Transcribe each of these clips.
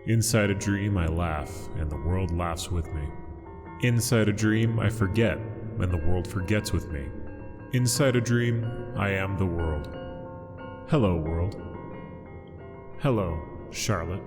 Inside a dream, I laugh, and the world laughs with me. Inside a dream, I forget, and the world forgets with me. Inside a dream, I am the world. Hello, world. Hello, Charlotte.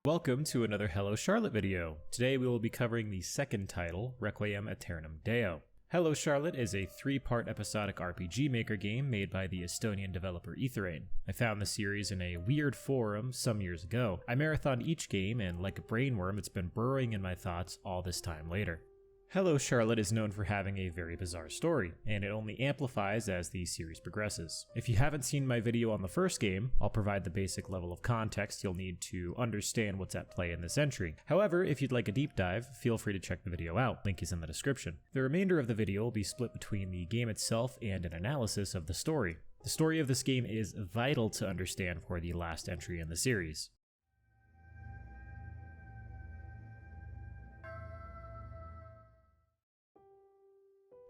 Welcome to another Hello Charlotte video. Today we will be covering the second title, Reqiuem Aeternm Deo. Hello Charlotte is a 3-part episodic RPGMaker game made by the Estonian developer Etherane. I found the series in a weird forum some years ago. I marathoned each game, and like a brainworm, it's been burrowing in my thoughts all this time later. Hello Charlotte is known for having a very bizarre story, and it only amplifies as the series progresses. If you haven't seen my video on the first game, I'll provide the basic level of context you'll need to understand what's at play in this entry. However, if you'd like a deep dive, feel free to check the video out, link is in the description. The remainder of the video will be split between the game itself and an analysis of the story. The story of this game is vital to understand for the last entry in the series.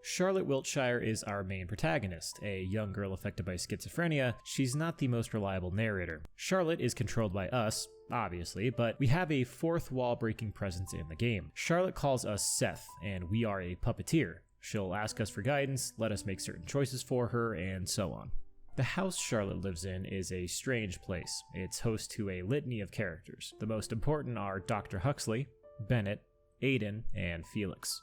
Charlotte Wiltshire is our main protagonist, a young girl affected by schizophrenia. She's not the most reliable narrator. Charlotte is controlled by us, obviously, but we have a fourth wall breaking presence in the game. Charlotte calls us Seth, and we are a puppeteer. She'll ask us for guidance, let us make certain choices for her, and so on. The house Charlotte lives in is a strange place. It's host to a litany of characters. The most important are Dr. Huxley, Bennett, Aiden, and Felix.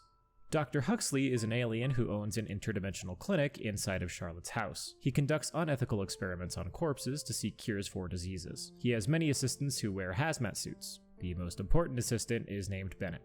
Dr. Huxley is an alien who owns an interdimensional clinic inside of Charlotte's house. He conducts unethical experiments on corpses to seek cures for diseases. He has many assistants who wear hazmat suits. The most important assistant is named Bennett.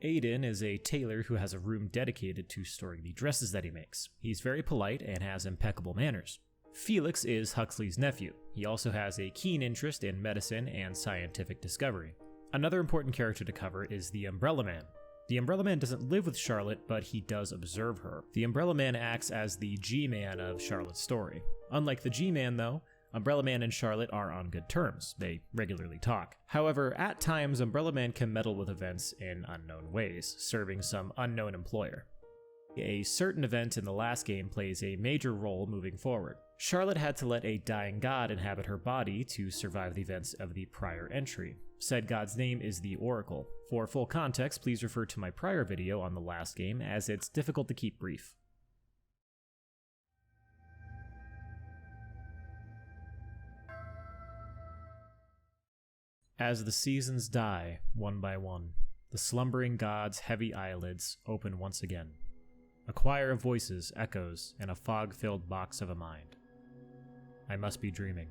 Aiden is a tailor who has a room dedicated to storing the dresses that he makes. He's very polite and has impeccable manners. Felix is Huxley's nephew. He also has a keen interest in medicine and scientific discovery. Another important character to cover is the Umbrella Man. The Umbrella Man doesn't live with Charlotte, but he does observe her. The Umbrella Man acts as the G-Man of Charlotte's story. Unlike the G-Man, though, Umbrella Man and Charlotte are on good terms. They regularly talk. However, at times, Umbrella Man can meddle with events in unknown ways, serving some unknown employer. A certain event in the last game plays a major role moving forward. Charlotte had to let a dying god inhabit her body to survive the events of the prior entry. Said god's name is the Oracle. For full context, please refer to my prior video on the last game, as it's difficult to keep brief. As the seasons die, one by one, the slumbering god's heavy eyelids open once again. A choir of voices echoes in a fog-filled box of a mind. I must be dreaming.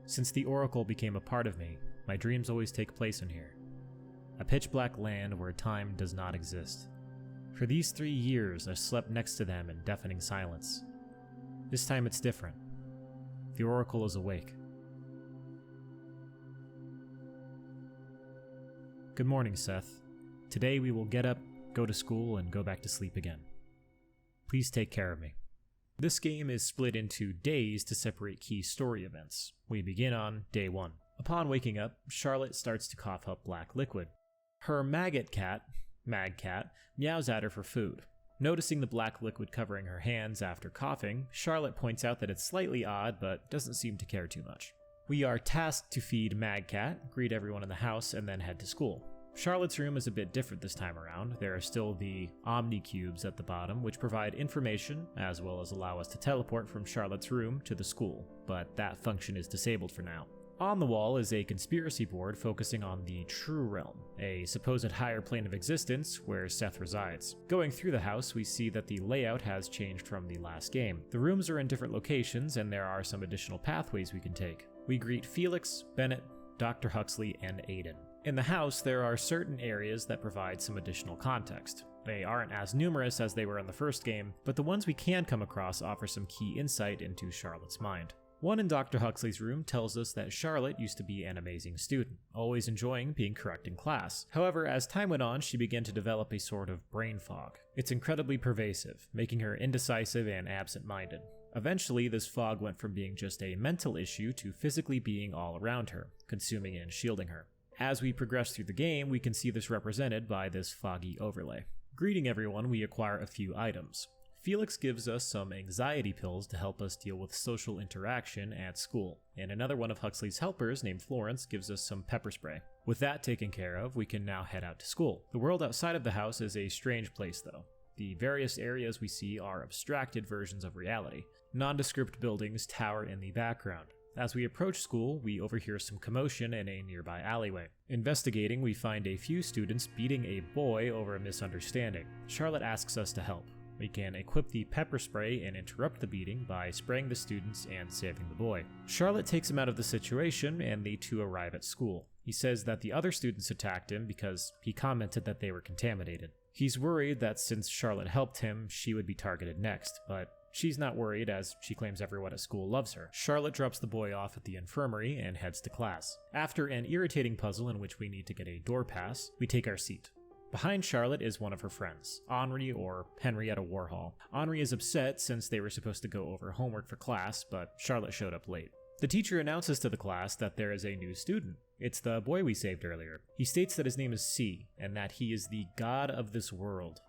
Since the Oracle became a part of me, my dreams always take place in here. A pitch-black land where time does not exist. For these 3 years, I slept next to them in deafening silence. This time it's different. The Oracle is awake. Good morning, Seth. Today we will get up, go to school, and go back to sleep again. Please take care of me. This game is split into days to separate key story events. We begin on day 1. Upon waking up, Charlotte starts to cough up black liquid. Her maggot cat, Magcat, meows at her for food. Noticing the black liquid covering her hands after coughing, Charlotte points out that it's slightly odd, but doesn't seem to care too much. We are tasked to feed Magcat, greet everyone in the house, and then head to school. Charlotte's room is a bit different this time around. There are still the omni-cubes at the bottom, which provide information, as well as allow us to teleport from Charlotte's room to the school, but that function is disabled for now. On the wall is a conspiracy board focusing on the True Realm, a supposed higher plane of existence where Seth resides. Going through the house, we see that the layout has changed from the last game. The rooms are in different locations, and there are some additional pathways we can take. We greet Felix, Bennett, Dr. Huxley, and Aiden. In the house, there are certain areas that provide some additional context. They aren't as numerous as they were in the first game, but the ones we can come across offer some key insight into Charlotte's mind. One in Dr. Huxley's room tells us that Charlotte used to be an amazing student, always enjoying being correct in class. However, as time went on, she began to develop a sort of brain fog. It's incredibly pervasive, making her indecisive and absent-minded. Eventually, this fog went from being just a mental issue to physically being all around her, consuming and shielding her. As we progress through the game, we can see this represented by this foggy overlay. Greeting everyone, we acquire a few items. Felix gives us some anxiety pills to help us deal with social interaction at school, and another one of Huxley's helpers, named Florence, gives us some pepper spray. With that taken care of, we can now head out to school. The world outside of the house is a strange place, though. The various areas we see are abstracted versions of reality. Nondescript buildings tower in the background. As we approach school, we overhear some commotion in a nearby alleyway. Investigating, we find a few students beating a boy over a misunderstanding. Charlotte asks us to help. We can equip the pepper spray and interrupt the beating by spraying the students and saving the boy. Charlotte takes him out of the situation, and the two arrive at school. He says that the other students attacked him because he commented that they were contaminated. He's worried that since Charlotte helped him, she would be targeted next, but she's not worried as she claims everyone at school loves her. Charlotte drops the boy off at the infirmary and heads to class. After an irritating puzzle in which we need to get a door pass, we take our seat. Behind Charlotte is one of her friends, Henri or Henrietta Warhol. Henri is upset since they were supposed to go over homework for class, but Charlotte showed up late. The teacher announces to the class that there is a new student. It's the boy we saved earlier. He states that his name is C, and that he is the god of this world.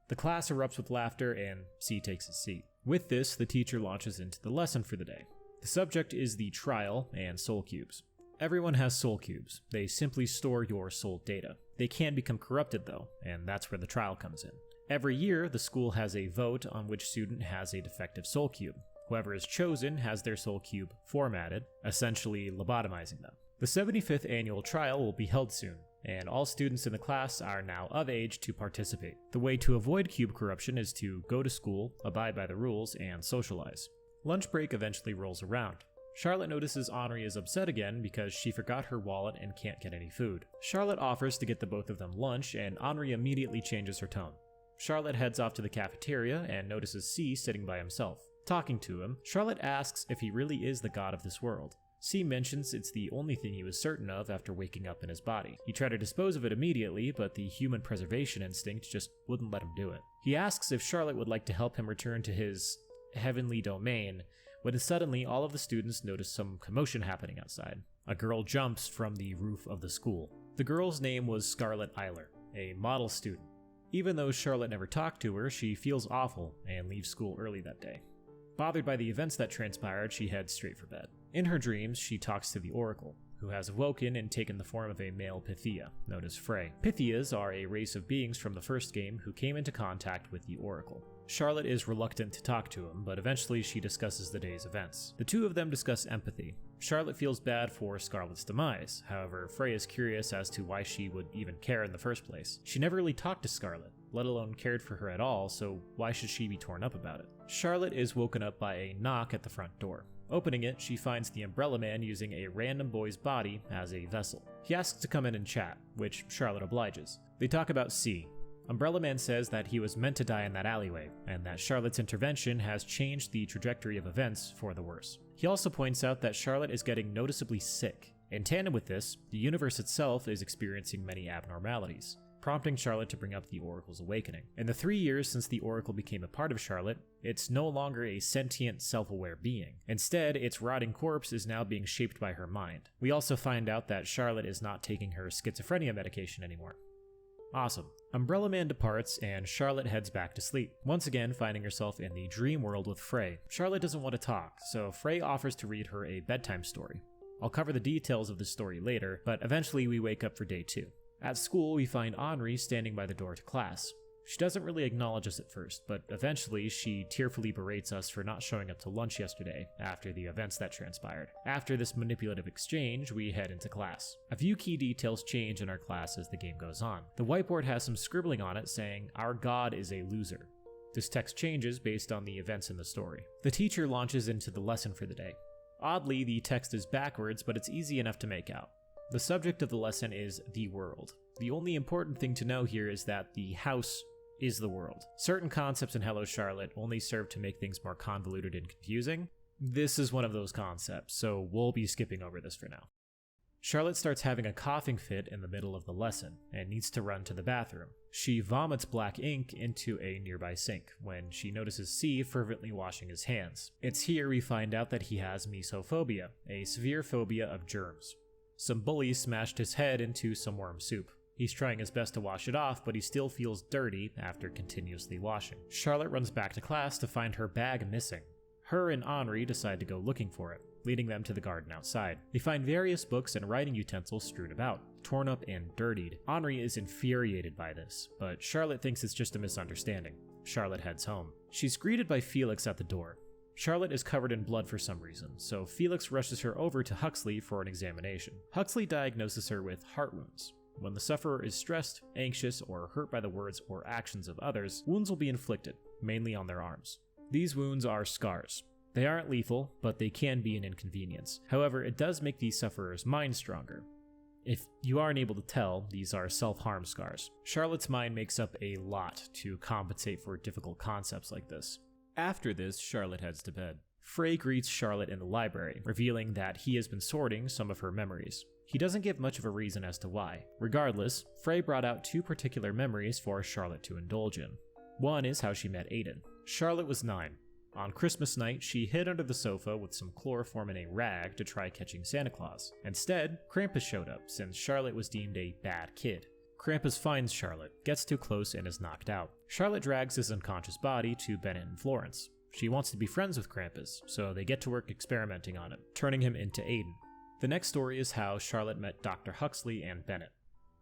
The class erupts with laughter, and C takes his seat. With this, the teacher launches into the lesson for the day. The subject is the trial and soul cubes. Everyone has soul cubes. They simply store your soul data. They can become corrupted though, and that's where the trial comes in. Every year, the school has a vote on which student has a defective soul cube. Whoever is chosen has their soul cube formatted, essentially lobotomizing them. The 75th annual trial will be held soon, and all students in the class are now of age to participate. The way to avoid cube corruption is to go to school, abide by the rules, and socialize. Lunch break eventually rolls around. Charlotte notices Henri is upset again because she forgot her wallet and can't get any food. Charlotte offers to get the both of them lunch, and Henri immediately changes her tone. Charlotte heads off to the cafeteria and notices C sitting by himself. Talking to him, Charlotte asks if he really is the god of this world. C mentions it's the only thing he was certain of after waking up in his body. He tried to dispose of it immediately, but the human preservation instinct just wouldn't let him do it. He asks if Charlotte would like to help him return to his heavenly domain, when suddenly all of the students notice some commotion happening outside. A girl jumps from the roof of the school. The girl's name was Scarlett Eiler, a model student. Even though Charlotte never talked to her, she feels awful and leaves school early that day. Bothered by the events that transpired, she heads straight for bed. In her dreams, she talks to the Oracle, who has awoken and taken the form of a male Pythia, known as Frey. Pythias are a race of beings from the first game who came into contact with the Oracle. Charlotte is reluctant to talk to him, but eventually she discusses the day's events. The two of them discuss empathy. Charlotte feels bad for Scarlett's demise, however, Frey is curious as to why she would even care in the first place. She never really talked to Scarlett, let alone cared for her at all, so why should she be torn up about it? Charlotte is woken up by a knock at the front door. Opening it, she finds the Umbrella Man using a random boy's body as a vessel. He asks to come in and chat, which Charlotte obliges. They talk about C. Umbrella Man says that he was meant to die in that alleyway, and that Charlotte's intervention has changed the trajectory of events for the worse. He also points out that Charlotte is getting noticeably sick. In tandem with this, the universe itself is experiencing many abnormalities, prompting Charlotte to bring up the Oracle's awakening. In the 3 years since the Oracle became a part of Charlotte, it's no longer a sentient, self-aware being. Instead, its rotting corpse is now being shaped by her mind. We also find out that Charlotte is not taking her schizophrenia medication anymore. Awesome. Umbrella Man departs, and Charlotte heads back to sleep, once again finding herself in the dream world with Frey. Charlotte doesn't want to talk, so Frey offers to read her a bedtime story. I'll cover the details of the story later, but eventually we wake up for day 2. At school, we find Henri standing by the door to class. She doesn't really acknowledge us at first, but eventually she tearfully berates us for not showing up to lunch yesterday after the events that transpired. After this manipulative exchange, we head into class. A few key details change in our class as the game goes on. The whiteboard has some scribbling on it saying, "Our god is a loser." This text changes based on the events in the story. The teacher launches into the lesson for the day. Oddly, the text is backwards, but it's easy enough to make out. The subject of the lesson is the world. The only important thing to know here is that the house is the world. Certain concepts in Hello Charlotte only serve to make things more convoluted and confusing. This is one of those concepts, so we'll be skipping over this for now. Charlotte starts having a coughing fit in the middle of the lesson and needs to run to the bathroom. She vomits black ink into a nearby sink when she notices C fervently washing his hands. It's here we find out that he has mesophobia, a severe phobia of germs. Some bullies smashed his head into some worm soup. He's trying his best to wash it off, but he still feels dirty after continuously washing. Charlotte runs back to class to find her bag missing. Her and Henri decide to go looking for it, leading them to the garden outside. They find various books and writing utensils strewn about, torn up and dirtied. Henri is infuriated by this, but Charlotte thinks it's just a misunderstanding. Charlotte heads home. She's greeted by Felix at the door. Charlotte is covered in blood for some reason, so Felix rushes her over to Huxley for an examination. Huxley diagnoses her with heart wounds. When the sufferer is stressed, anxious, or hurt by the words or actions of others, wounds will be inflicted, mainly on their arms. These wounds are scars. They aren't lethal, but they can be an inconvenience. However, it does make these sufferers' minds stronger. If you aren't able to tell, these are self-harm scars. Charlotte's mind makes up a lot to compensate for difficult concepts like this. After this, Charlotte heads to bed. Frey greets Charlotte in the library, revealing that he has been sorting some of her memories. He doesn't give much of a reason as to why. Regardless, Frey brought out 2 particular memories for Charlotte to indulge in. One is how she met Aiden. Charlotte was 9. On Christmas night, she hid under the sofa with some chloroform in a rag to try catching Santa Claus. Instead, Krampus showed up, since Charlotte was deemed a bad kid. Krampus finds Charlotte, gets too close, and is knocked out. Charlotte drags his unconscious body to Bennett and Florence. She wants to be friends with Krampus, so they get to work experimenting on him, turning him into Aiden. The next story is how Charlotte met Dr. Huxley and Bennett.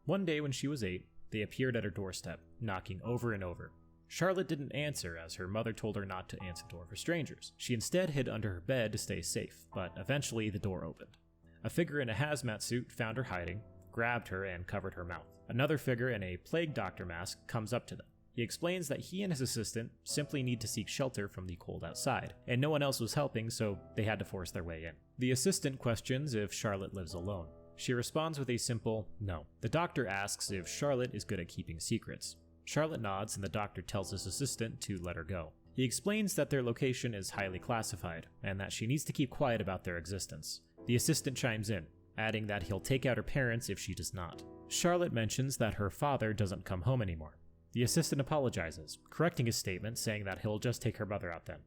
One day when she was 8, they appeared at her doorstep, knocking over and over. Charlotte didn't answer as her mother told her not to answer the door for strangers. She instead hid under her bed to stay safe, but eventually the door opened. A figure in a hazmat suit found her hiding, grabbed her, and covered her mouth. Another figure in a plague doctor mask comes up to them. He explains that he and his assistant simply need to seek shelter from the cold outside, and no one else was helping, so they had to force their way in. The assistant questions if Charlotte lives alone. She responds with a simple no. The doctor asks if Charlotte is good at keeping secrets. Charlotte nods, and the doctor tells his assistant to let her go. He explains that their location is highly classified, and that she needs to keep quiet about their existence. The assistant chimes in, adding that he'll take out her parents if she does not. Charlotte mentions that her father doesn't come home anymore. The assistant apologizes, correcting his statement, saying that he'll just take her mother out then.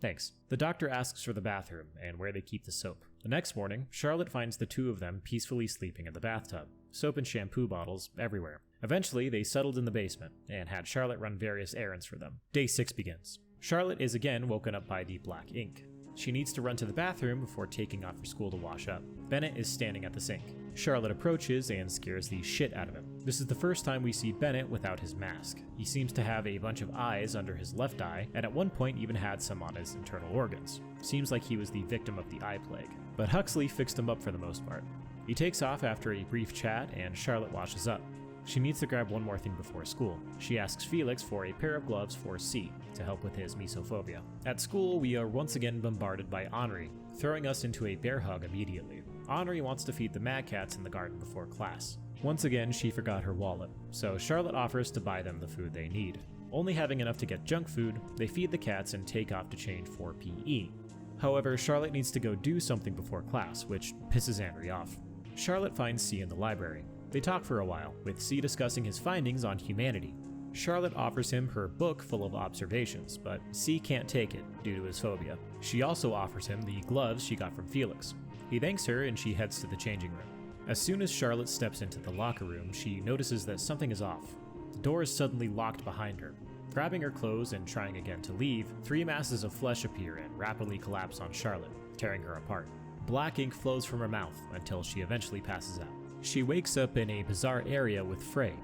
Thanks. The doctor asks for the bathroom and where they keep the soap. The next morning, Charlotte finds the 2 of them peacefully sleeping in the bathtub, soap and shampoo bottles everywhere. Eventually, they settled in the basement and had Charlotte run various errands for them. Day 6 begins. Charlotte is again woken up by the black ink. She needs to run to the bathroom before taking off for school to wash up. Bennett is standing at the sink. Charlotte approaches and scares the shit out of him. This is the first time we see Bennett without his mask. He seems to have a bunch of eyes under his left eye, and at one point even had some on his internal organs. Seems like he was the victim of the eye plague. But Huxley fixed him up for the most part. He takes off after a brief chat, and Charlotte washes up. She needs to grab one more thing before school. She asks Felix for a pair of gloves for C to help with his mesophobia. At school, we are once again bombarded by Henri, throwing us into a bear hug immediately. Henri wants to feed the mad cats in the garden before class. Once again, she forgot her wallet, so Charlotte offers to buy them the food they need. Only having enough to get junk food, they feed the cats and take off to change for PE. However, Charlotte needs to go do something before class, which pisses Henri off. Charlotte finds C in the library. They talk for a while, with C discussing his findings on humanity. Charlotte offers him her book full of observations, but C can't take it due to his phobia. She also offers him the gloves she got from Felix. He thanks her and she heads to the changing room. As soon as Charlotte steps into the locker room, she notices that something is off. The door is suddenly locked behind her. Grabbing her clothes and trying again to leave, 3 masses of flesh appear and rapidly collapse on Charlotte, tearing her apart. Black ink flows from her mouth until she eventually passes out. She wakes up in a bizarre area with Frey.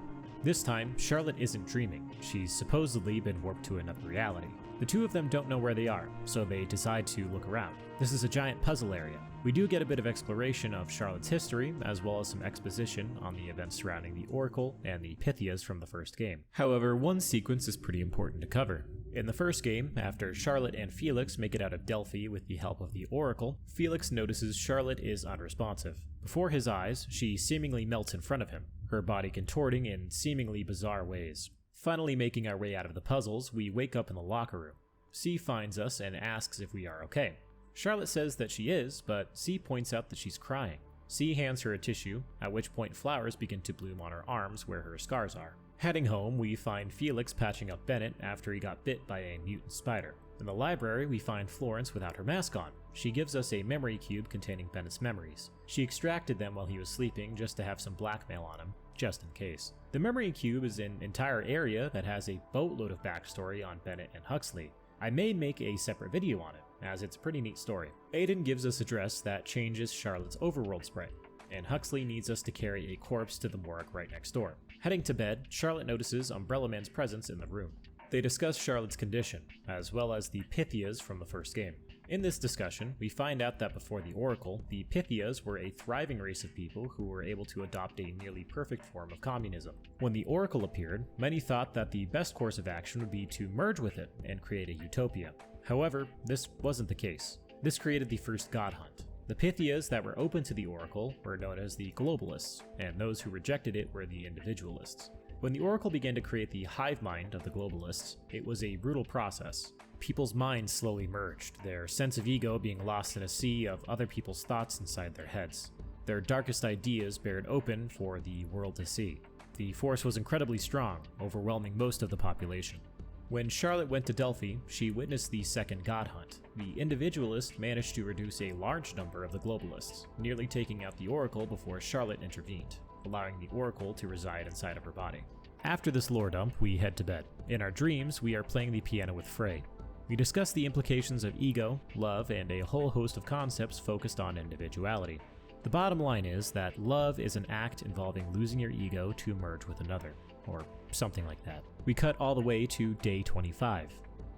This time, Charlotte isn't dreaming. She's supposedly been warped to another reality. The 2 of them don't know where they are, so they decide to look around. This is a giant puzzle area. We do get a bit of exploration of Charlotte's history, as well as some exposition on the events surrounding the Oracle and the Pythias from the first game. However, one sequence is pretty important to cover. In the first game, after Charlotte and Felix make it out of Delphi with the help of the Oracle, Felix notices Charlotte is unresponsive. Before his eyes, she seemingly melts in front of him, her body contorting in seemingly bizarre ways. Finally making our way out of the puzzles, we wake up in the locker room. C finds us and asks if we are okay. Charlotte says that she is, but C points out that she's crying. C hands her a tissue, at which point flowers begin to bloom on her arms where her scars are. Heading home, we find Felix patching up Bennett after he got bit by a mutant spider. In the library, we find Florence without her mask on. She gives us a memory cube containing Bennett's memories. She extracted them while he was sleeping just to have some blackmail on him, just in case. The memory cube is an entire area that has a boatload of backstory on Bennett and Huxley. I may make a separate video on it, as it's a pretty neat story. Aiden gives us a dress that changes Charlotte's overworld sprite, and Huxley needs us to carry a corpse to the morgue right next door. Heading to bed, Charlotte notices Umbrella Man's presence in the room. They discuss Charlotte's condition, as well as the Pythias from the first game. In this discussion, we find out that before the Oracle, the Pythias were a thriving race of people who were able to adopt a nearly perfect form of communism. When the Oracle appeared, many thought that the best course of action would be to merge with it and create a utopia. However, this wasn't the case. This created the first God Hunt. The Pythias that were open to the Oracle were known as the Globalists, and those who rejected it were the Individualists. When the Oracle began to create the hive mind of the Globalists, it was a brutal process. People's minds slowly merged, their sense of ego being lost in a sea of other people's thoughts inside their heads. Their darkest ideas bared open for the world to see. The force was incredibly strong, overwhelming most of the population. When Charlotte went to Delphi, she witnessed the second God Hunt. The Individualists managed to reduce a large number of the Globalists, nearly taking out the Oracle before Charlotte intervened, allowing the Oracle to reside inside of her body. After this lore dump, we head to bed. In our dreams, we are playing the piano with Frey. We discuss the implications of ego, love, and a whole host of concepts focused on individuality. The bottom line is that love is an act involving losing your ego to merge with another, or something like that. We cut all the way to day 25.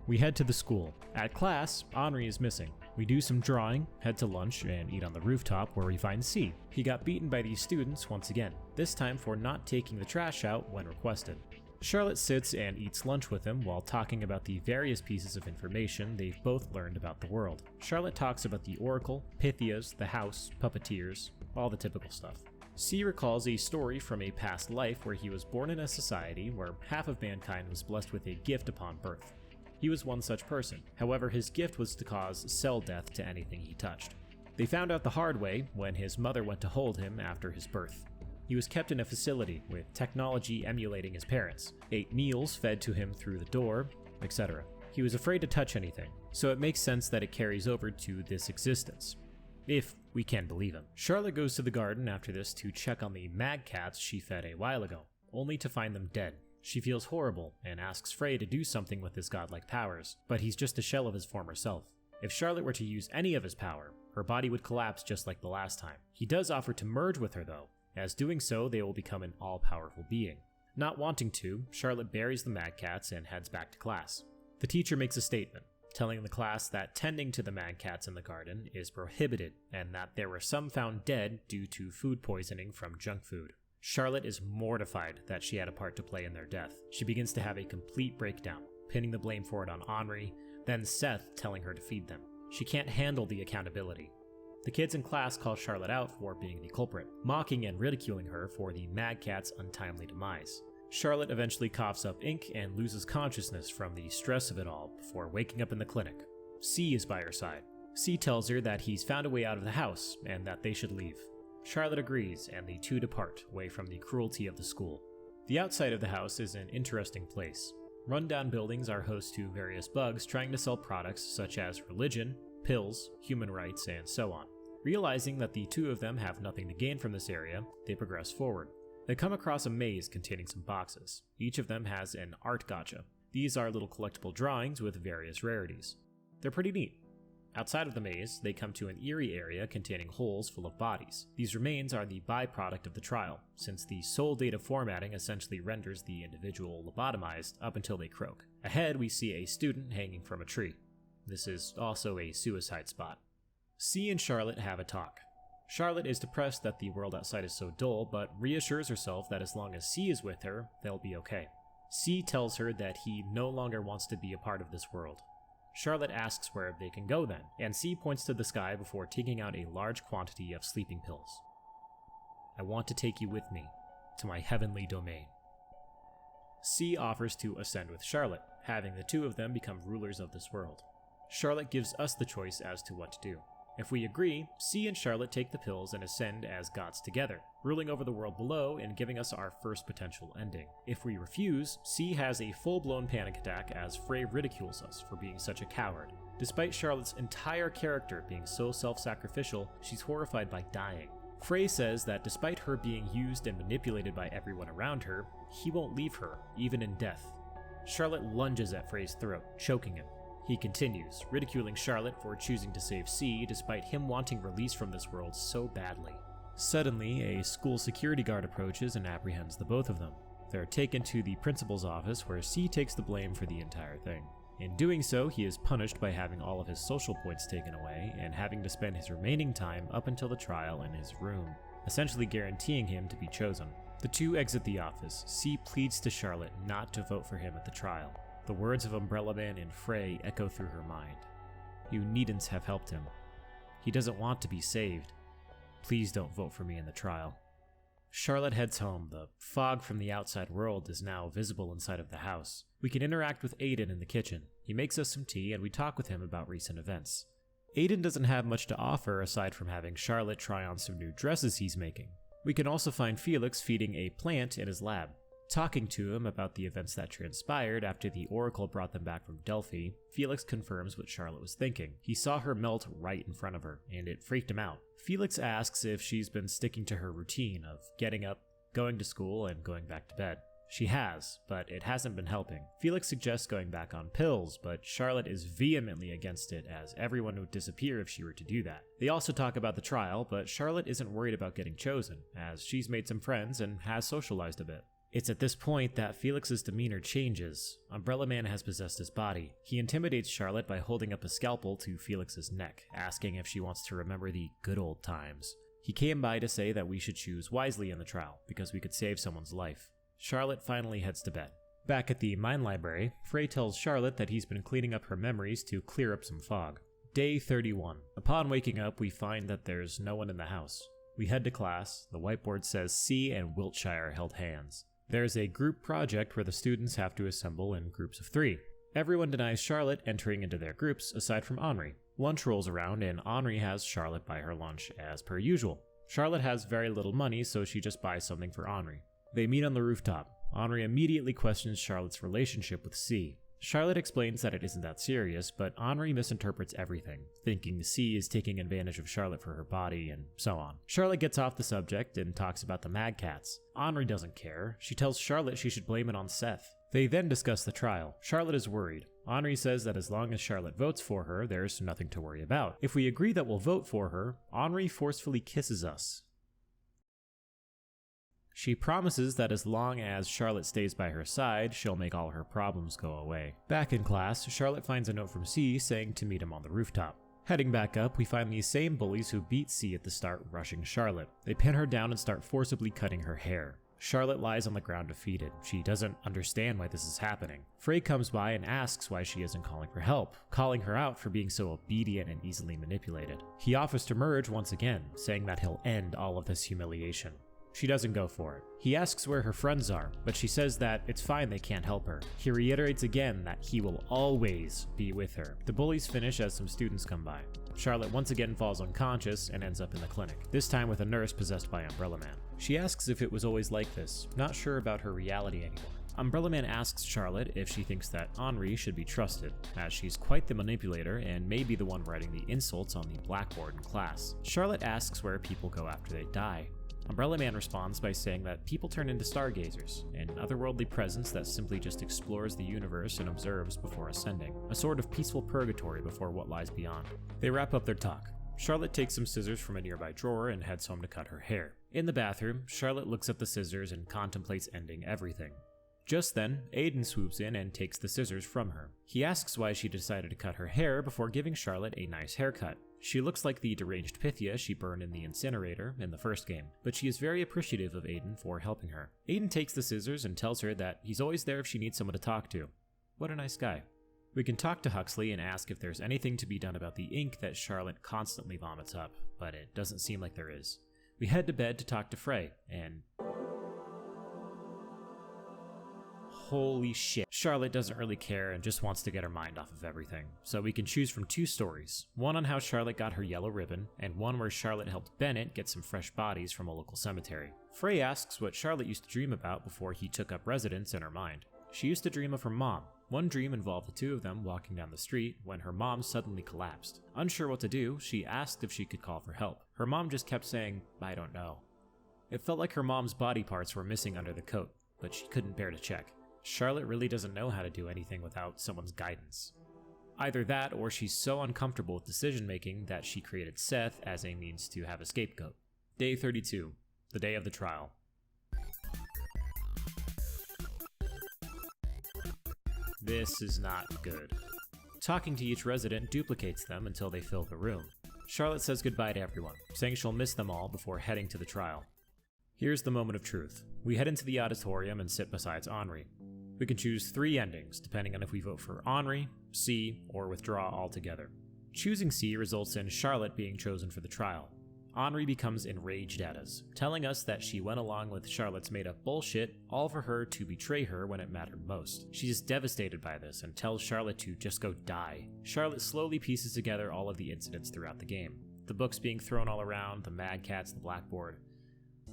We head to the school. At class, Henri is missing. We do some drawing, head to lunch, and eat on the rooftop where we find C. He got beaten by these students once again, this time for not taking the trash out when requested. Charlotte sits and eats lunch with him while talking about the various pieces of information they've both learned about the world. Charlotte talks about the Oracle, Pythias, the house, puppeteers, all the typical stuff. C recalls a story from a past life where he was born in a society where half of mankind was blessed with a gift upon birth. He was one such person. However, his gift was to cause cell death to anything he touched. They found out the hard way when his mother went to hold him after his birth. He was kept in a facility with technology emulating his parents, ate meals fed to him through the door, etc. He was afraid to touch anything, so it makes sense that it carries over to this existence, if we can believe him. Charlotte goes to the garden after this to check on the mag cats she fed a while ago, only to find them dead. She feels horrible and asks Frey to do something with his godlike powers, but he's just a shell of his former self. If Charlotte were to use any of his power, her body would collapse just like the last time. He does offer to merge with her though, as doing so they will become an all-powerful being. Not wanting to, Charlotte buries the Mad Cats and heads back to class. The teacher makes a statement, telling the class that tending to the Mad Cats in the garden is prohibited and that there were some found dead due to food poisoning from junk food. Charlotte is mortified that she had a part to play in their death. She begins to have a complete breakdown, pinning the blame for it on Henri, then Seth telling her to feed them. She can't handle the accountability. The kids in class call Charlotte out for being the culprit, mocking and ridiculing her for the Mad Cat's untimely demise. Charlotte eventually coughs up ink and loses consciousness from the stress of it all before waking up in the clinic. C is by her side. C tells her that he's found a way out of the house and that they should leave. Charlotte agrees, and the two depart, away from the cruelty of the school. The outside of the house is an interesting place. Rundown buildings are host to various bugs trying to sell products such as religion, pills, human rights, and so on. Realizing that the two of them have nothing to gain from this area, they progress forward. They come across a maze containing some boxes. Each of them has an art gacha. These are little collectible drawings with various rarities. They're pretty neat. Outside of the maze, they come to an eerie area containing holes full of bodies. These remains are the byproduct of the trial, since the soul data formatting essentially renders the individual lobotomized up until they croak. Ahead, we see a student hanging from a tree. This is also a suicide spot. C and Charlotte have a talk. Charlotte is depressed that the world outside is so dull, but reassures herself that as long as C is with her, they'll be okay. C tells her that he no longer wants to be a part of this world. Charlotte asks where they can go then, and C points to the sky before taking out a large quantity of sleeping pills. I want to take you with me, to my heavenly domain. C offers to ascend with Charlotte, having the two of them become rulers of this world. Charlotte gives us the choice as to what to do. If we agree, C and Charlotte take the pills and ascend as gods together, ruling over the world below and giving us our first potential ending. If we refuse, C has a full-blown panic attack as Frey ridicules us for being such a coward. Despite Charlotte's entire character being so self-sacrificial, she's horrified by dying. Frey says that despite her being used and manipulated by everyone around her, he won't leave her, even in death. Charlotte lunges at Frey's throat, choking him. He continues, ridiculing Charlotte for choosing to save C despite him wanting release from this world so badly. Suddenly, a school security guard approaches and apprehends the both of them. They're taken to the principal's office where C takes the blame for the entire thing. In doing so, he is punished by having all of his social points taken away and having to spend his remaining time up until the trial in his room, essentially guaranteeing him to be chosen. The two exit the office. C pleads to Charlotte not to vote for him at the trial. The words of Umbrella Man and Frey echo through her mind. You needn't have helped him. He doesn't want to be saved. Please don't vote for me in the trial. Charlotte heads home. The fog from the outside world is now visible inside of the house. We can interact with Aiden in the kitchen. He makes us some tea and we talk with him about recent events. Aiden doesn't have much to offer aside from having Charlotte try on some new dresses he's making. We can also find Felix feeding a plant in his lab. Talking to him about the events that transpired after the Oracle brought them back from Delphi, Felix confirms what Charlotte was thinking. He saw her melt right in front of her, and it freaked him out. Felix asks if she's been sticking to her routine of getting up, going to school, and going back to bed. She has, but it hasn't been helping. Felix suggests going back on pills, but Charlotte is vehemently against it as everyone would disappear if she were to do that. They also talk about the trial, but Charlotte isn't worried about getting chosen, as she's made some friends and has socialized a bit. It's at this point that Felix's demeanor changes. Umbrella Man has possessed his body. He intimidates Charlotte by holding up a scalpel to Felix's neck, asking if she wants to remember the good old times. He came by to say that we should choose wisely in the trial, because we could save someone's life. Charlotte finally heads to bed. Back at the mine library, Frey tells Charlotte that he's been cleaning up her memories to clear up some fog. Day 31. Upon waking up, we find that there's no one in the house. We head to class. The whiteboard says C and Wiltshire held hands. There's a group project where the students have to assemble in groups of 3. Everyone denies Charlotte entering into their groups aside from Henri. Lunch rolls around and Henri has Charlotte buy her lunch as per usual. Charlotte has very little money, so she just buys something for Henri. They meet on the rooftop. Henri immediately questions Charlotte's relationship with C. Charlotte explains that it isn't that serious, but Henri misinterprets everything, thinking C is taking advantage of Charlotte for her body and so on. Charlotte gets off the subject and talks about the Mad Cats. Henri doesn't care. She tells Charlotte she should blame it on Seth. They then discuss the trial. Charlotte is worried. Henri says that as long as Charlotte votes for her, there's nothing to worry about. If we agree that we'll vote for her, Henri forcefully kisses us. She promises that as long as Charlotte stays by her side, she'll make all her problems go away. Back in class, Charlotte finds a note from C saying to meet him on the rooftop. Heading back up, we find these same bullies who beat C at the start rushing Charlotte. They pin her down and start forcibly cutting her hair. Charlotte lies on the ground defeated. She doesn't understand why this is happening. Frey comes by and asks why she isn't calling for help, calling her out for being so obedient and easily manipulated. He offers to merge once again, saying that he'll end all of this humiliation. She doesn't go for it. He asks where her friends are, but she says that it's fine, they can't help her. He reiterates again that he will always be with her. The bullies finish as some students come by. Charlotte once again falls unconscious and ends up in the clinic, this time with a nurse possessed by Umbrella Man. She asks if it was always like this, not sure about her reality anymore. Umbrella Man asks Charlotte if she thinks that Henri should be trusted, as she's quite the manipulator and may be the one writing the insults on the blackboard in class. Charlotte asks where people go after they die. Umbrella Man responds by saying that people turn into stargazers, an otherworldly presence that simply just explores the universe and observes before ascending, a sort of peaceful purgatory before what lies beyond. They wrap up their talk. Charlotte takes some scissors from a nearby drawer and heads home to cut her hair. In the bathroom, Charlotte looks at the scissors and contemplates ending everything. Just then, Aiden swoops in and takes the scissors from her. He asks why she decided to cut her hair before giving Charlotte a nice haircut. She looks like the deranged Pythia she burned in the incinerator in the first game, but she is very appreciative of Aiden for helping her. Aiden takes the scissors and tells her that he's always there if she needs someone to talk to. What a nice guy. We can talk to Huxley and ask if there's anything to be done about the ink that Charlotte constantly vomits up, but it doesn't seem like there is. We head to bed to talk to Frey, and Holy shit. Charlotte doesn't really care and just wants to get her mind off of everything. So we can choose from 2 stories. One on how Charlotte got her yellow ribbon, and one where Charlotte helped Bennett get some fresh bodies from a local cemetery. Frey asks what Charlotte used to dream about before he took up residence in her mind. She used to dream of her mom. One dream involved the 2 of them walking down the street when her mom suddenly collapsed. Unsure what to do, she asked if she could call for help. Her mom just kept saying, "I don't know." It felt like her mom's body parts were missing under the coat, but she couldn't bear to check. Charlotte really doesn't know how to do anything without someone's guidance. Either that, or she's so uncomfortable with decision-making that she created Seth as a means to have a scapegoat. Day 32, the day of the trial. This is not good. Talking to each resident duplicates them until they fill the room. Charlotte says goodbye to everyone, saying she'll miss them all before heading to the trial. Here's the moment of truth. We head into the auditorium and sit beside Henri. We can choose 3 endings, depending on if we vote for Henri, C, or withdraw altogether. Choosing C results in Charlotte being chosen for the trial. Henri becomes enraged at us, telling us that she went along with Charlotte's made-up bullshit, all for her to betray her when it mattered most. She is devastated by this and tells Charlotte to just go die. Charlotte slowly pieces together all of the incidents throughout the game. The books being thrown all around, the Mad Cats, the blackboard.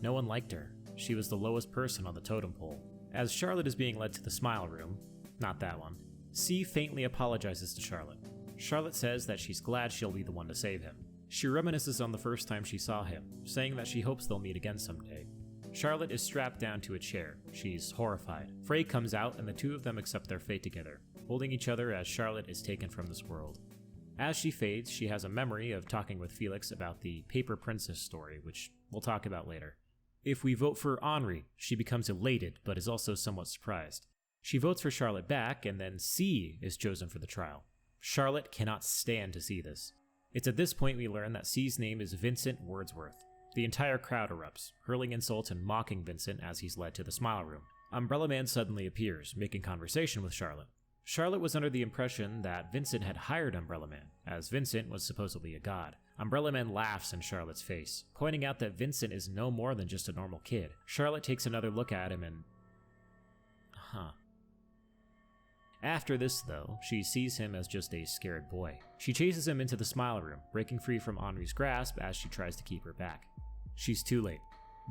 No one liked her. She was the lowest person on the totem pole. As Charlotte is being led to the smile room, not that one, C faintly apologizes to Charlotte. Charlotte says that she's glad she'll be the one to save him. She reminisces on the first time she saw him, saying that she hopes they'll meet again someday. Charlotte is strapped down to a chair. She's horrified. Frey comes out and the 2 of them accept their fate together, holding each other as Charlotte is taken from this world. As she fades, she has a memory of talking with Felix about the Paper Princess story, which we'll talk about later. If we vote for Henri, she becomes elated, but is also somewhat surprised. She votes for Charlotte back, and then C is chosen for the trial. Charlotte cannot stand to see this. It's at this point we learn that C's name is Vincent Wordsworth. The entire crowd erupts, hurling insults and mocking Vincent as he's led to the smile room. Umbrella Man suddenly appears, making conversation with Charlotte. Charlotte was under the impression that Vincent had hired Umbrella Man, as Vincent was supposedly a god. Umbrella Man laughs in Charlotte's face, pointing out that Vincent is no more than just a normal kid. Charlotte takes another look at him and... After this, though, she sees him as just a scared boy. She chases him into the smile room, breaking free from Henri's grasp as she tries to keep her back. She's too late.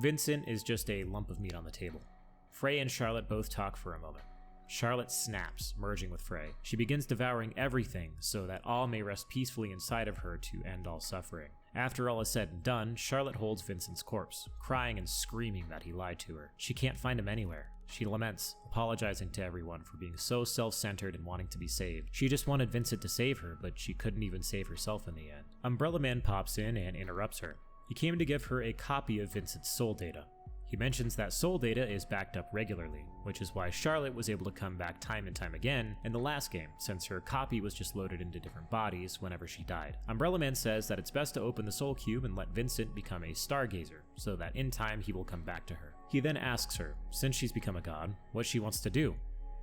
Vincent is just a lump of meat on the table. Frey and Charlotte both talk for a moment. Charlotte snaps, merging with Frey. She begins devouring everything so that all may rest peacefully inside of her to end all suffering. After all is said and done, Charlotte holds Vincent's corpse, crying and screaming that he lied to her. She can't find him anywhere. She laments, apologizing to everyone for being so self-centered and wanting to be saved. She just wanted Vincent to save her, but she couldn't even save herself in the end. Umbrella Man pops in and interrupts her. He came to give her a copy of Vincent's soul data. He mentions that soul data is backed up regularly, which is why Charlotte was able to come back time and time again in the last game, since her copy was just loaded into different bodies whenever she died. Umbrella Man says that it's best to open the soul cube and let Vincent become a stargazer, so that in time he will come back to her. He then asks her, since she's become a god, what she wants to do.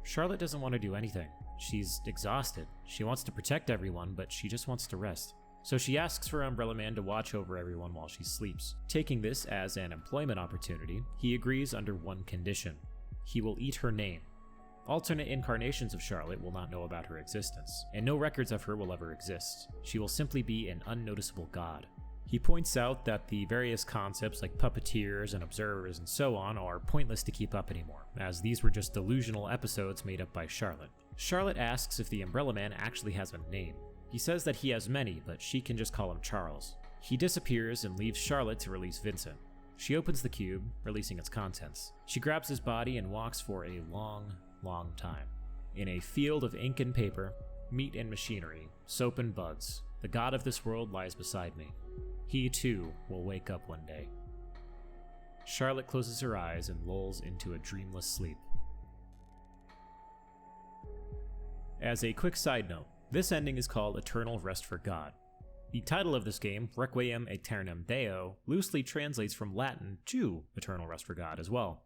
Charlotte doesn't want to do anything. She's exhausted. She wants to protect everyone, but she just wants to rest. So she asks for Umbrella Man to watch over everyone while she sleeps. Taking this as an employment opportunity, he agrees under one condition. He will eat her name. Alternate incarnations of Charlotte will not know about her existence, and no records of her will ever exist. She will simply be an unnoticeable god. He points out that the various concepts like puppeteers and observers and so on are pointless to keep up anymore, as these were just delusional episodes made up by Charlotte. Charlotte asks if the Umbrella Man actually has a name. He says that he has many, but she can just call him Charles. He disappears and leaves Charlotte to release Vincent. She opens the cube, releasing its contents. She grabs his body and walks for a long time. In a field of ink and paper, meat and machinery, soap and bugs, the god of this world lies beside me. He too will wake up one day. Charlotte closes her eyes and lulls into a dreamless sleep. As a quick side note, this ending is called Eternal Rest for God. The title of this game, Reqiuem Aeternm Deo, loosely translates from Latin to Eternal Rest for God as well.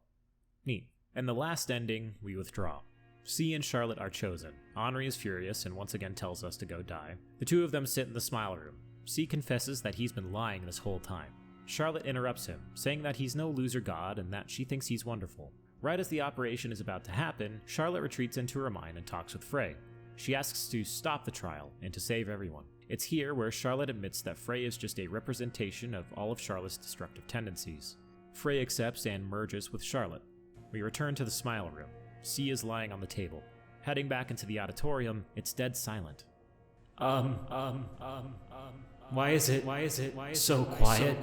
Neat. And the last ending, we withdraw. C and Charlotte are chosen. Henri is furious and once again tells us to go die. The 2 of them sit in the smile room. C confesses that he's been lying this whole time. Charlotte interrupts him, saying that he's no loser god and that she thinks he's wonderful. Right as the operation is about to happen, Charlotte retreats into her mind and talks with Frey. She asks to stop the trial and to save everyone. It's here where Charlotte admits that Frey is just a representation of all of Charlotte's destructive tendencies. Frey accepts and merges with Charlotte. We return to the Smile Room. C is lying on the table. Heading back into the auditorium, it's dead silent. Why is it so quiet?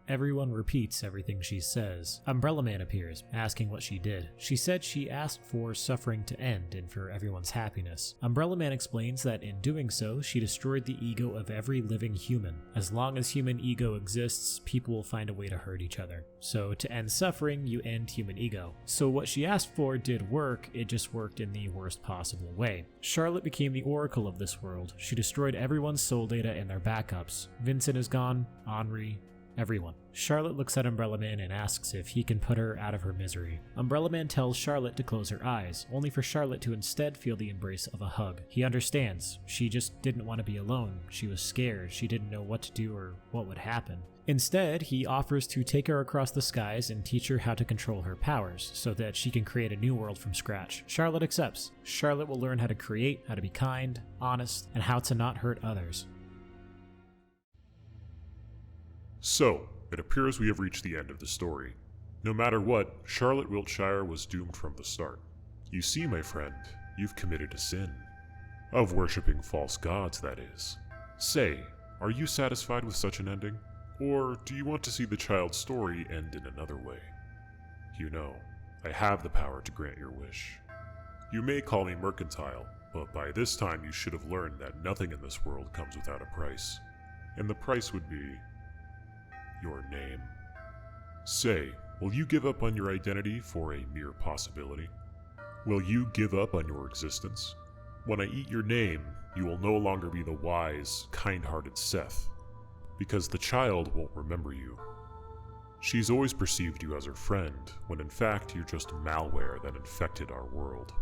Everyone repeats everything she says. Umbrella Man appears, asking what she did. She said she asked for suffering to end and for everyone's happiness. Umbrella Man explains that in doing so, she destroyed the ego of every living human. As long as human ego exists, people will find a way to hurt each other. So to end suffering, you end human ego. So what she asked for did work, it just worked in the worst possible way. Charlotte became the oracle of this world. She destroyed everyone's soul data and their backups. Vincent is gone, Henri, everyone. Charlotte looks at Umbrella Man and asks if he can put her out of her misery. Umbrella Man tells Charlotte to close her eyes, only for Charlotte to instead feel the embrace of a hug. He understands. She just didn't want to be alone. She was scared. She didn't know what to do or what would happen. Instead, he offers to take her across the skies and teach her how to control her powers, so that she can create a new world from scratch. Charlotte accepts. Charlotte will learn how to create, how to be kind, honest, and how to not hurt others. So, it appears we have reached the end of the story. No matter what, Charlotte Wiltshire was doomed from the start. You see, my friend, you've committed a sin. Of worshipping false gods, that is. Say, are you satisfied with such an ending? Or do you want to see the child's story end in another way? You know, I have the power to grant your wish. You may call me mercantile, but by this time you should have learned that nothing in this world comes without a price. And the price would be your name. Say, will you give up on your identity for a mere possibility? Will you give up on your existence? When I eat your name, you will no longer be the wise, kind-hearted Seth, because the child won't remember you. She's always perceived you as her friend, when in fact you're just malware that infected our world.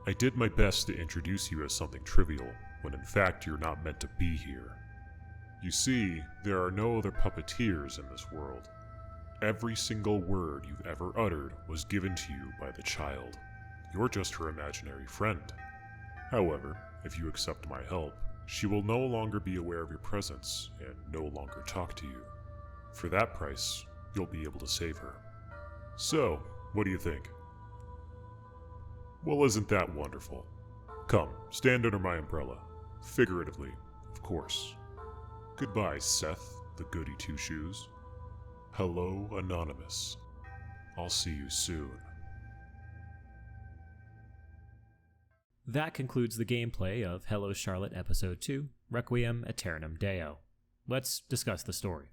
I did my best to introduce you as something trivial, when in fact you're not meant to be here. You see, there are no other puppeteers in this world. Every single word you've ever uttered was given to you by the child. You're just her imaginary friend. However, if you accept my help, she will no longer be aware of your presence and no longer talk to you. For that price, you'll be able to save her. So, what do you think? Well, isn't that wonderful? Come, stand under my umbrella. Figuratively, of course. Goodbye, Seth, the goody two-shoes. Hello, Anonymous. I'll see you soon. That concludes the gameplay of Hello Charlotte Episode 2, Reqiuem Aeternm Deo. Let's discuss the story.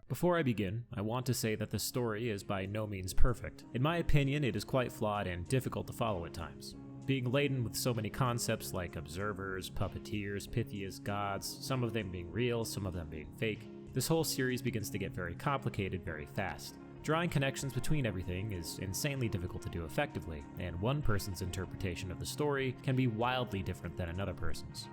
Before I begin, I want to say that the story is by no means perfect. In my opinion, it is quite flawed and difficult to follow at times. Being laden with so many concepts like observers, puppeteers, Pythias, gods, some of them being real, some of them being fake, this whole series begins to get very complicated very fast. Drawing connections between everything is insanely difficult to do effectively, and one person's interpretation of the story can be wildly different than another person's.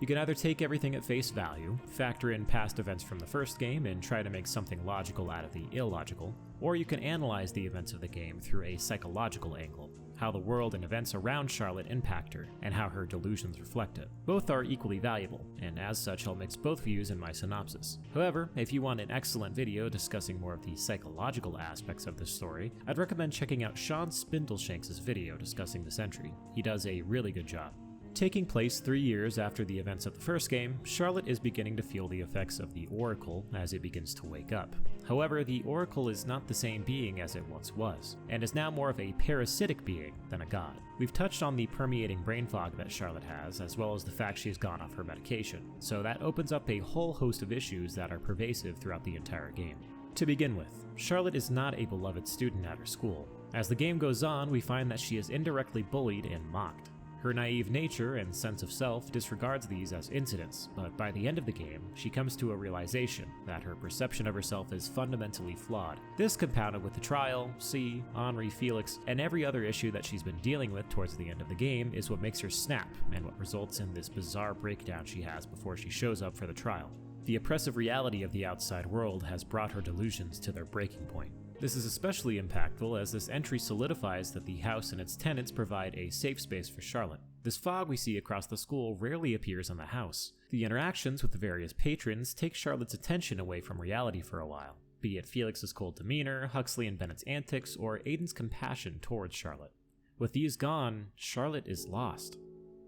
You can either take everything at face value, factor in past events from the first game and try to make something logical out of the illogical, or you can analyze the events of the game through a psychological angle, how the world and events around Charlotte impact her, and how her delusions reflect it. Both are equally valuable, and as such I'll mix both views in my synopsis. However, if you want an excellent video discussing more of the psychological aspects of this story, I'd recommend checking out Sean Spindleshanks' video discussing this entry. He does a really good job. Taking place 3 years after the events of the first game, Charlotte is beginning to feel the effects of the Oracle as it begins to wake up. However, the Oracle is not the same being as it once was, and is now more of a parasitic being than a god. We've touched on the permeating brain fog that Charlotte has, as well as the fact she's gone off her medication, so that opens up a whole host of issues that are pervasive throughout the entire game. To begin with, Charlotte is not a beloved student at her school. As the game goes on, we find that she is indirectly bullied and mocked. Her naive nature and sense of self disregards these as incidents, but by the end of the game, she comes to a realization that her perception of herself is fundamentally flawed. This, compounded with the trial, C, Henri, Felix, and every other issue that she's been dealing with towards the end of the game, is what makes her snap and what results in this bizarre breakdown she has before she shows up for the trial. The oppressive reality of the outside world has brought her delusions to their breaking point. This is especially impactful as this entry solidifies that the house and its tenants provide a safe space for Charlotte. This fog we see across the school rarely appears on the house. The interactions with the various patrons take Charlotte's attention away from reality for a while, be it Felix's cold demeanor, Huxley and Bennett's antics, or Aiden's compassion towards Charlotte. With these gone, Charlotte is lost.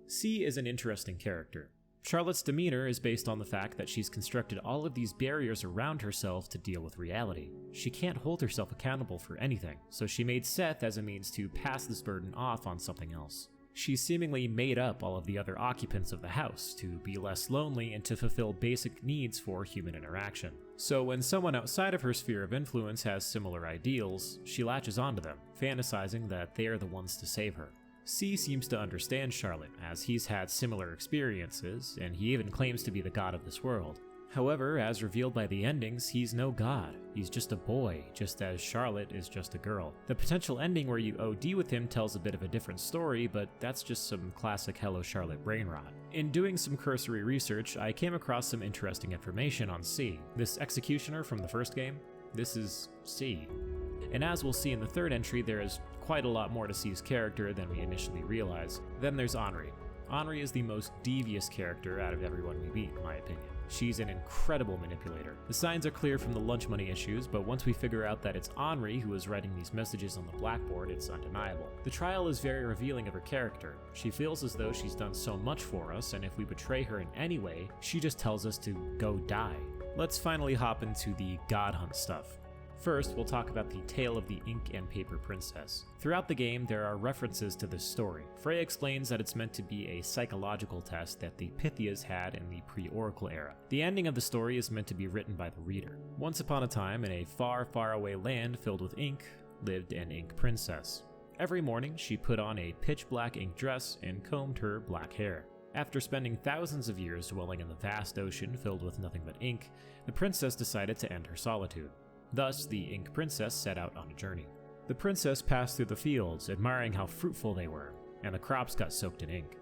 C is an interesting character. Charlotte's demeanor is based on the fact that she's constructed all of these barriers around herself to deal with reality. She can't hold herself accountable for anything, so she made Seth as a means to pass this burden off on something else. She seemingly made up all of the other occupants of the house to be less lonely and to fulfill basic needs for human interaction. So when someone outside of her sphere of influence has similar ideals, she latches onto them, fantasizing that they are the ones to save her. C seems to understand Charlotte, as he's had similar experiences, and he even claims to be the god of this world. However, as revealed by the endings, he's no god. He's just a boy, just as Charlotte is just a girl. The potential ending where you OD with him tells a bit of a different story, but that's just some classic Hello Charlotte brain rot. In doing some cursory research, I came across some interesting information on C. This executioner from the first game, this is C. And as we'll see in the third entry, there is quite a lot more to C's character than we initially realize. Then there's Henri. Henri is the most devious character out of everyone we meet, in my opinion. She's an incredible manipulator. The signs are clear from the lunch money issues, but once we figure out that it's Henri who is writing these messages on the blackboard, it's undeniable. The trial is very revealing of her character. She feels as though she's done so much for us, and if we betray her in any way, she just tells us to go die. Let's finally hop into the God Hunt stuff. First, we'll talk about the tale of the ink and paper princess. Throughout the game, there are references to this story. Freya explains that it's meant to be a psychological test that the Pythias had in the pre-Oracle era. The ending of the story is meant to be written by the reader. Once upon a time, in a far, far away land filled with ink, lived an ink princess. Every morning, she put on a pitch-black ink dress and combed her black hair. After spending thousands of years dwelling in the vast ocean filled with nothing but ink, the princess decided to end her solitude. Thus, the Ink Princess set out on a journey. The princess passed through the fields, admiring how fruitful they were, and the crops got soaked in ink.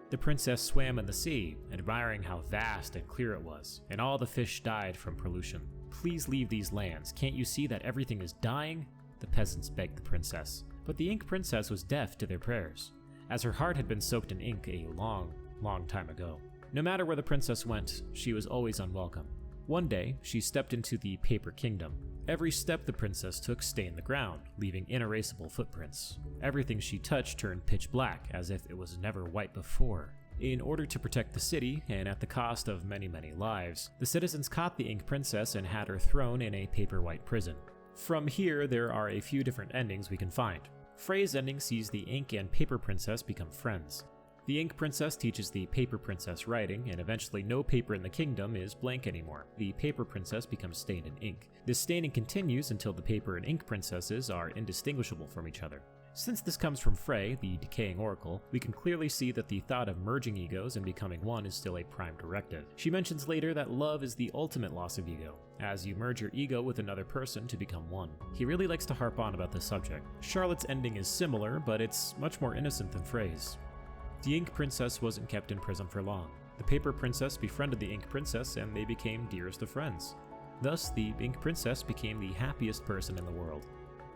The princess swam in the sea, admiring how vast and clear it was, and all the fish died from pollution. "Please leave these lands, can't you see that everything is dying?" the peasants begged the princess. But the Ink Princess was deaf to their prayers, as her heart had been soaked in ink a long, long time ago. No matter where the princess went, she was always unwelcome. One day, she stepped into the Paper Kingdom. Every step the princess took stained the ground, leaving inerasable footprints. Everything she touched turned pitch black, as if it was never white before. In order to protect the city, and at the cost of many, many lives, the citizens caught the Ink Princess and had her thrown in a paper-white prison. From here, there are a few different endings we can find. Frey's ending sees the Ink and Paper Princess become friends. The Ink Princess teaches the Paper Princess writing, and eventually no paper in the kingdom is blank anymore. The Paper Princess becomes stained in ink. This staining continues until the Paper and Ink Princesses are indistinguishable from each other. Since this comes from Frey, the decaying oracle, we can clearly see that the thought of merging egos and becoming one is still a prime directive. She mentions later that love is the ultimate loss of ego, as you merge your ego with another person to become one. He really likes to harp on about this subject. Charlotte's ending is similar, but it's much more innocent than Frey's. The Ink Princess wasn't kept in prison for long. The Paper Princess befriended the Ink Princess, and they became dearest of friends. Thus, the Ink Princess became the happiest person in the world.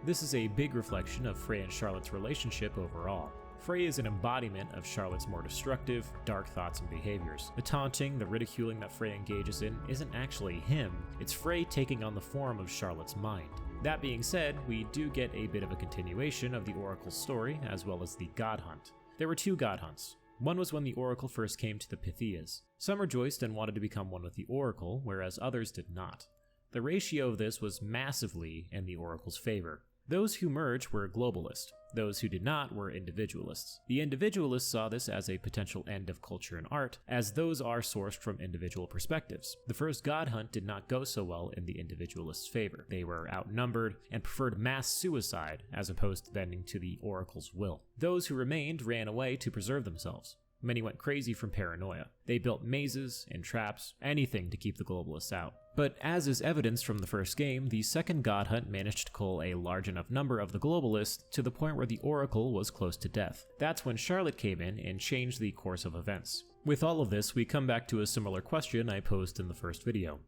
This is a big reflection of Frey and Charlotte's relationship overall. Frey is an embodiment of Charlotte's more destructive, dark thoughts and behaviors. The taunting, the ridiculing that Frey engages in isn't actually him, it's Frey taking on the form of Charlotte's mind. That being said, we do get a bit of a continuation of the Oracle's story, as well as the God Hunt. There were two God Hunts. One was when the Oracle first came to the Pythias. Some rejoiced and wanted to become one with the Oracle, whereas others did not. The ratio of this was massively in the Oracle's favor. Those who merged were globalist. Those who did not were individualists. The individualists saw this as a potential end of culture and art, as those are sourced from individual perspectives. The first God Hunt did not go so well in the individualists' favor. They were outnumbered and preferred mass suicide as opposed to bending to the Oracle's will. Those who remained ran away to preserve themselves. Many went crazy from paranoia. They built mazes and traps, anything to keep the globalists out. But as is evidenced from the first game, the second God Hunt managed to cull a large enough number of the globalists to the point where the Oracle was close to death. That's when Charlotte came in and changed the course of events. With all of this, we come back to a similar question I posed in the first video.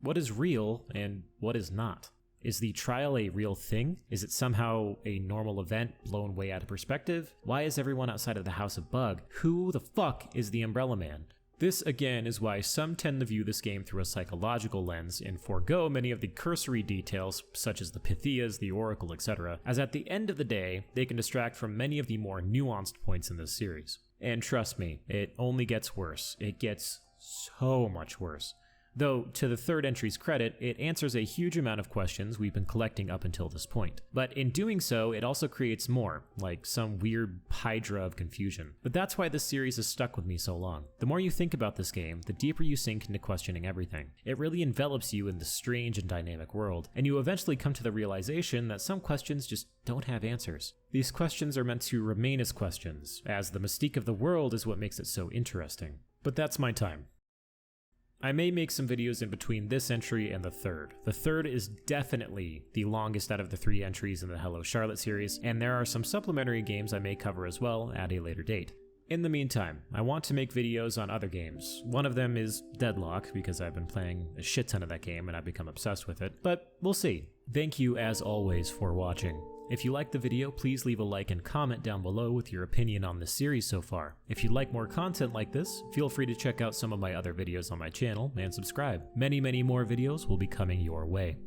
What is real and what is not? Is the trial a real thing? Is it somehow a normal event blown way out of perspective? Why is everyone outside of the house a bug? Who the fuck is the Umbrella Man? This, again, is why some tend to view this game through a psychological lens and forego many of the cursory details, such as the Pythias, the Oracle, etc., as at the end of the day, they can distract from many of the more nuanced points in this series. And trust me, it only gets worse. It gets so much worse. Though, to the third entry's credit, it answers a huge amount of questions we've been collecting up until this point. But in doing so, it also creates more, like some weird hydra of confusion. But that's why this series has stuck with me so long. The more you think about this game, the deeper you sink into questioning everything. It really envelops you in this strange and dynamic world, and you eventually come to the realization that some questions just don't have answers. These questions are meant to remain as questions, as the mystique of the world is what makes it so interesting. But that's my time. I may make some videos in between this entry and the third. The third is definitely the longest out of the 3 entries in the Hello Charlotte series, and there are some supplementary games I may cover as well at a later date. In the meantime, I want to make videos on other games. One of them is Deadlock, because I've been playing a shit ton of that game and I've become obsessed with it, but we'll see. Thank you as always for watching. If you liked the video, please leave a like and comment down below with your opinion on this series so far. If you'd like more content like this, feel free to check out some of my other videos on my channel and subscribe. Many more videos will be coming your way.